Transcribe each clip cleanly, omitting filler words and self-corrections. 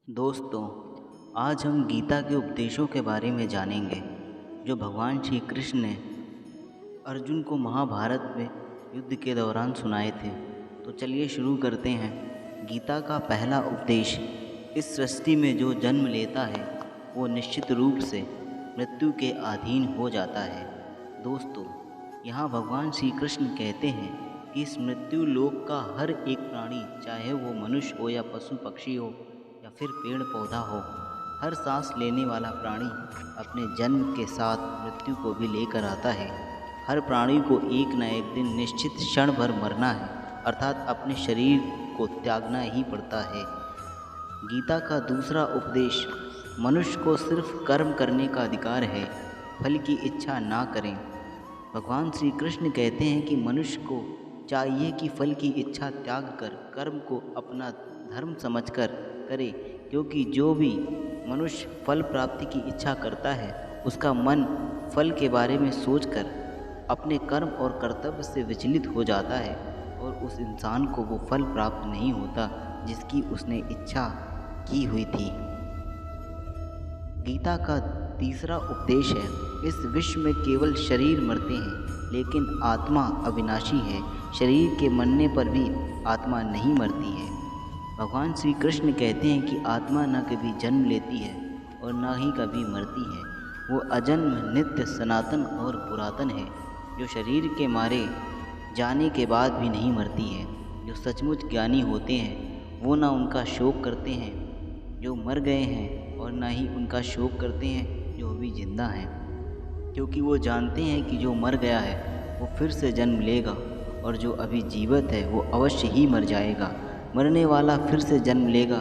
दोस्तों, आज हम गीता के उपदेशों के बारे में जानेंगे जो भगवान श्री कृष्ण ने अर्जुन को महाभारत में युद्ध के दौरान सुनाए थे। तो चलिए शुरू करते हैं। गीता का पहला उपदेश, इस सृष्टि में जो जन्म लेता है वो निश्चित रूप से मृत्यु के अधीन हो जाता है। दोस्तों, यहाँ भगवान श्री कृष्ण कहते हैं कि इस मृत्यु लोक का हर एक प्राणी, चाहे वो मनुष्य हो या पशु पक्षी हो या फिर पेड़ पौधा हो, हर सांस लेने वाला प्राणी अपने जन्म के साथ मृत्यु को भी लेकर आता है। हर प्राणी को एक न एक दिन निश्चित क्षण भर मरना है, अर्थात अपने शरीर को त्यागना ही पड़ता है। गीता का दूसरा उपदेश, मनुष्य को सिर्फ कर्म करने का अधिकार है, फल की इच्छा ना करें। भगवान श्री कृष्ण कहते हैं कि मनुष्य को चाहिए कि फल की इच्छा त्याग कर कर्म को अपना धर्म समझकर करे, क्योंकि जो भी मनुष्य फल प्राप्ति की इच्छा करता है उसका मन फल के बारे में सोचकर अपने कर्म और कर्तव्य से विचलित हो जाता है और उस इंसान को वो फल प्राप्त नहीं होता जिसकी उसने इच्छा की हुई थी। गीता का तीसरा उपदेश है, इस विश्व में केवल शरीर मरते हैं लेकिन आत्मा अविनाशी है। शरीर के मरने पर भी आत्मा नहीं मरती है। भगवान श्री कृष्ण कहते हैं कि आत्मा न कभी जन्म लेती है और न ही कभी मरती है। वो अजन्म, नित्य, सनातन और पुरातन है, जो शरीर के मारे जाने के बाद भी नहीं मरती है। जो सचमुच ज्ञानी होते हैं वो ना उनका शोक करते हैं जो मर गए हैं और ना ही उनका शोक करते हैं जो अभी जिंदा हैं, क्योंकि वो जानते हैं कि जो मर गया है वो फिर से जन्म लेगा और जो अभी जीवित है वो अवश्य ही मर जाएगा। मरने वाला फिर से जन्म लेगा,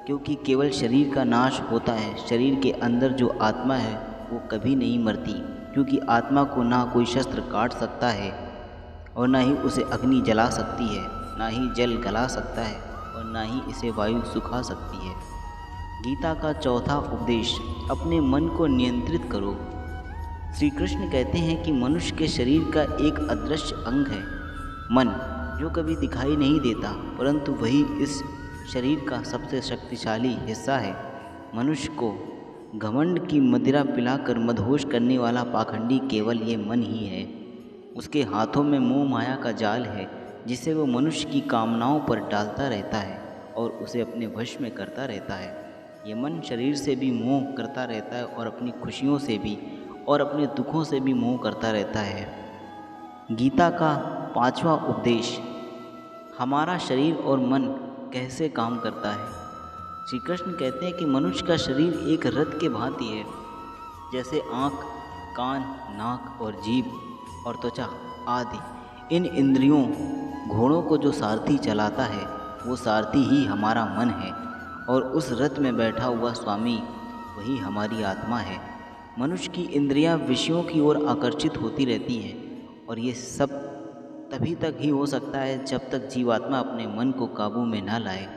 क्योंकि केवल शरीर का नाश होता है। शरीर के अंदर जो आत्मा है वो कभी नहीं मरती, क्योंकि आत्मा को ना कोई शस्त्र काट सकता है और ना ही उसे अग्नि जला सकती है, ना ही जल गला सकता है और ना ही इसे वायु सुखा सकती है। गीता का चौथा उपदेश, अपने मन को नियंत्रित करो। श्री कृष्ण कहते हैं कि मनुष्य के शरीर का एक अदृश्य अंग है मन, जो कभी दिखाई नहीं देता, परंतु वही इस शरीर का सबसे शक्तिशाली हिस्सा है। मनुष्य को घमंड की मदिरा पिलाकर मदहोश करने वाला पाखंडी केवल ये मन ही है। उसके हाथों में मोह माया का जाल है, जिसे वो मनुष्य की कामनाओं पर डालता रहता है और उसे अपने वश में करता रहता है। ये मन शरीर से भी मोह करता रहता है और अपनी खुशियों से भी और अपने दुखों से भी मोह करता रहता है। गीता का पांचवा उपदेश, हमारा शरीर और मन कैसे काम करता है। श्री कृष्ण कहते हैं कि मनुष्य का शरीर एक रथ के भांति है। जैसे आँख, कान, नाक और जीभ और त्वचा आदि इन इंद्रियों घोड़ों को जो सारथी चलाता है वो सारथी ही हमारा मन है, और उस रथ में बैठा हुआ स्वामी वही हमारी आत्मा है। मनुष्य की इंद्रियां विषयों की ओर आकर्षित होती रहती हैं, और ये सब तभी तक ही हो सकता है जब तक जीवात्मा अपने मन को काबू में ना लाए।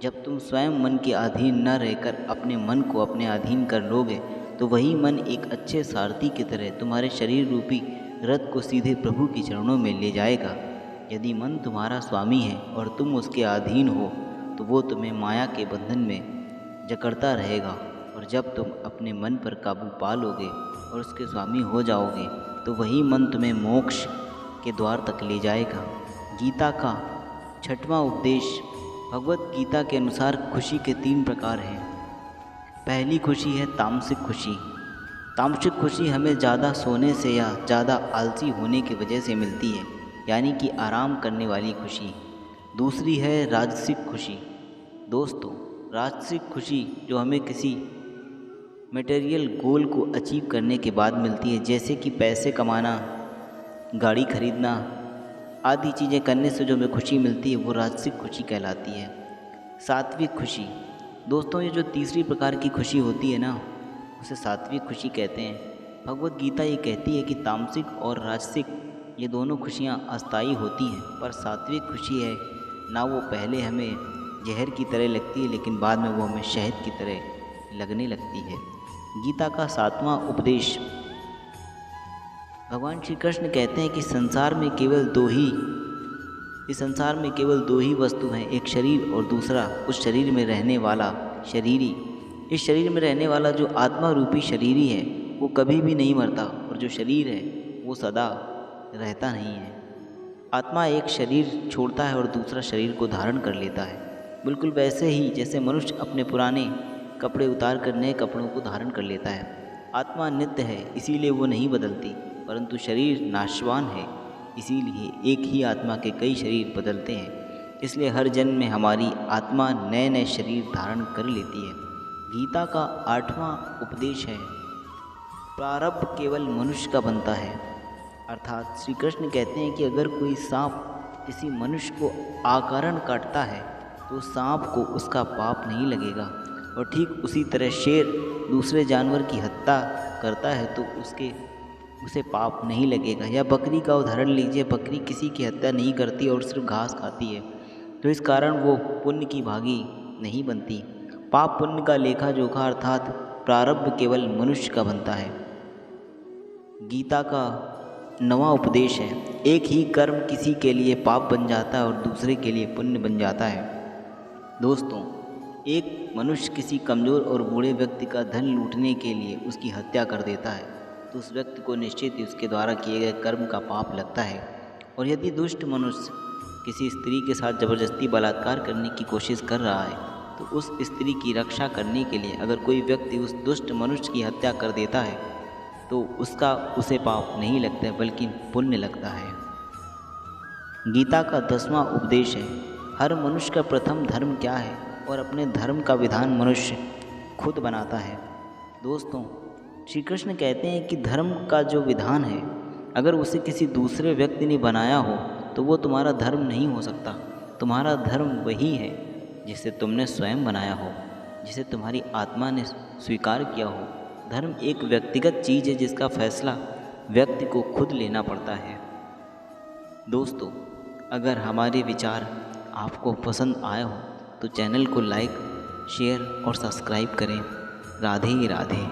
जब तुम स्वयं मन के अधीन न रहकर अपने मन को अपने अधीन कर लोगे तो वही मन एक अच्छे सारथी की तरह तुम्हारे शरीर रूपी रथ को सीधे प्रभु के चरणों में ले जाएगा। यदि मन तुम्हारा स्वामी है और तुम उसके अधीन हो तो वो तुम्हें माया के बंधन में जकड़ता रहेगा, और जब तुम अपने मन पर काबू पा लोगे और उसके स्वामी हो जाओगे तो वही मन तुम्हें मोक्ष के द्वार तक ले जाएगा। गीता का छठवां उपदेश, भगवत गीता के अनुसार खुशी के 3 प्रकार हैं। पहली खुशी है तामसिक खुशी। तामसिक खुशी हमें ज़्यादा सोने से या ज़्यादा आलसी होने की वजह से मिलती है, यानी कि आराम करने वाली खुशी। दूसरी है राजसिक खुशी। दोस्तों, राजसिक खुशी जो हमें किसी मटेरियल गोल को अचीव करने के बाद मिलती है, जैसे कि पैसे कमाना, गाड़ी खरीदना आदि चीज़ें करने से जो हमें खुशी मिलती है वो राजसिक खुशी कहलाती है। सात्विक खुशी, दोस्तों ये जो तीसरी प्रकार की खुशी होती है ना, उसे सात्विक खुशी कहते हैं। भगवत गीता ये कहती है कि तामसिक और राजसिक ये दोनों खुशियाँ अस्थायी होती हैं, पर सात्विक खुशी है ना, वो पहले हमें जहर की तरह लगती है लेकिन बाद में वो हमें शहद की तरह लगने लगती है। गीता का 7वां उपदेश, भगवान श्री कृष्ण कहते हैं कि संसार में केवल दो ही वस्तु हैं, एक शरीर और दूसरा उस शरीर में रहने वाला शरीरी। इस शरीर में रहने वाला जो आत्मा रूपी शरीरी है वो कभी भी नहीं मरता, और जो शरीर है वो सदा रहता नहीं है। आत्मा एक शरीर छोड़ता है और दूसरा शरीर को धारण कर लेता है, बिल्कुल वैसे ही जैसे मनुष्य अपने पुराने कपड़े उतार कर नए कपड़ों को धारण कर लेता है। आत्मा नित्य है, इसीलिए वो नहीं बदलती, परंतु शरीर नाशवान है, इसीलिए एक ही आत्मा के कई शरीर बदलते हैं। इसलिए हर जन्म में हमारी आत्मा नए नए शरीर धारण कर लेती है। गीता का 8वां उपदेश है, प्रारब्ध केवल मनुष्य का बनता है। अर्थात श्री कृष्ण कहते हैं कि अगर कोई सांप किसी मनुष्य को अकारण काटता है तो सांप को उसका पाप नहीं लगेगा, और ठीक उसी तरह शेर दूसरे जानवर की हत्या करता है तो उसे पाप नहीं लगेगा। या बकरी का उदाहरण लीजिए, बकरी किसी की हत्या नहीं करती और सिर्फ घास खाती है, तो इस कारण वो पुण्य की भागी नहीं बनती। पाप पुण्य का लेखा जोखा अर्थात प्रारब्ध केवल मनुष्य का बनता है। गीता का 9वां उपदेश है, एक ही कर्म किसी के लिए पाप बन जाता है और दूसरे के लिए पुण्य बन जाता है। दोस्तों, एक मनुष्य किसी कमज़ोर और बूढ़े व्यक्ति का धन लूटने के लिए उसकी हत्या कर देता है तो उस व्यक्ति को निश्चित ही उसके द्वारा किए गए कर्म का पाप लगता है। और यदि दुष्ट मनुष्य किसी स्त्री के साथ ज़बरदस्ती बलात्कार करने की कोशिश कर रहा है तो उस स्त्री की रक्षा करने के लिए अगर कोई व्यक्ति उस दुष्ट मनुष्य की हत्या कर देता है तो उसे पाप नहीं लगता है बल्कि पुण्य लगता है। गीता का 10वां उपदेश है, हर मनुष्य का प्रथम धर्म क्या है और अपने धर्म का विधान मनुष्य खुद बनाता है। दोस्तों, श्री कृष्ण कहते हैं कि धर्म का जो विधान है अगर उसे किसी दूसरे व्यक्ति ने बनाया हो तो वो तुम्हारा धर्म नहीं हो सकता। तुम्हारा धर्म वही है जिसे तुमने स्वयं बनाया हो, जिसे तुम्हारी आत्मा ने स्वीकार किया हो। धर्म एक व्यक्तिगत चीज़ है जिसका फैसला व्यक्ति को खुद लेना पड़ता है। दोस्तों, अगर हमारे विचार आपको पसंद आए हो तो चैनल को लाइक, शेयर और सब्सक्राइब करें। राधे राधे।